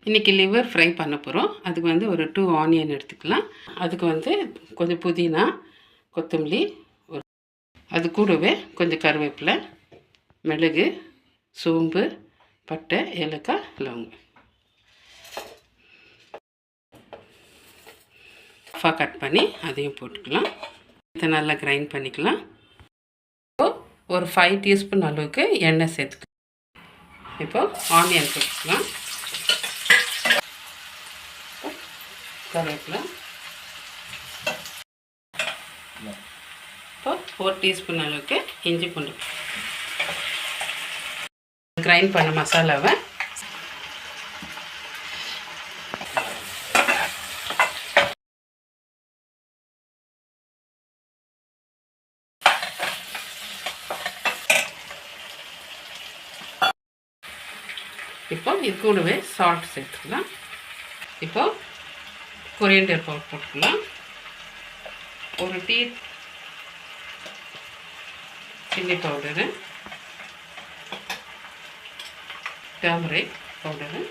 இன்றைக்கி liver fry பண்ண போகிறோம். அதுக்கு வந்து ஒரு 2 ஆனியன் எடுத்துக்கலாம். அதுக்கு வந்து கொஞ்சம் புதினா, கொத்தமல்லி, அது கூடவே கொஞ்சம் கருவேப்பிலை, மிளகு, சோம்பு, பட்டை, ஏலக்காய், லவங்கம் கட் பண்ணி அதையும் போட்டுக்கலாம். இதை நல்லா கிரைண்ட் பண்ணிக்கலாம். இப்போது ஒரு 5 டீஸ்பூன் அளவுக்கு எண்ணெய் சேர்த்துக்கலாம். இப்போது ஆனியன் போட்டுக்கலாம், கருவேப்பிலை, இப்போ 4 டீஸ்பூன் அளவுக்கு இஞ்சி பூண்டு கிரைண்ட் பண்ண மசாலாவை இப்போ இது கூடவே சால்ட் சேர்த்துக்கலாம். இப்போ கொரியண்டர் பவுடர் போட்டுக்கலாம். ஒரு tea chilli powder, turmeric powder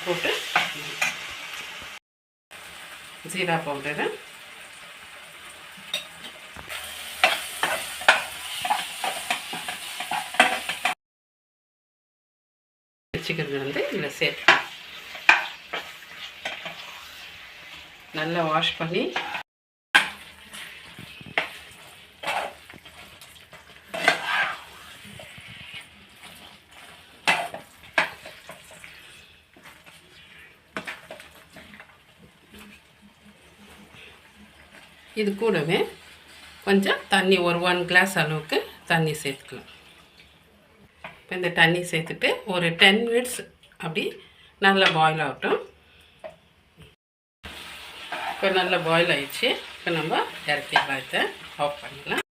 போட்டு, ஜீரா பவுடரு, வச்சுக்கிறது வந்து இதில் சேர்த்து நல்லா வாஷ் பண்ணி இது கூடவே கொஞ்சம் தண்ணி, ஒரு 1 கிளாஸ் அளவுக்கு தண்ணி சேர்த்துக்கலாம். இப்போ இந்த தண்ணி சேர்த்துட்டு ஒரு 10 மினிட்ஸ் அப்படி நல்லா பாயில் ஆகட்டும். இப்போ நல்லா பாயில் ஆகிடுச்சு. இப்போ நம்ம இறக்கிடலாம், இதை ஆஃப் பண்ணிடலாம்.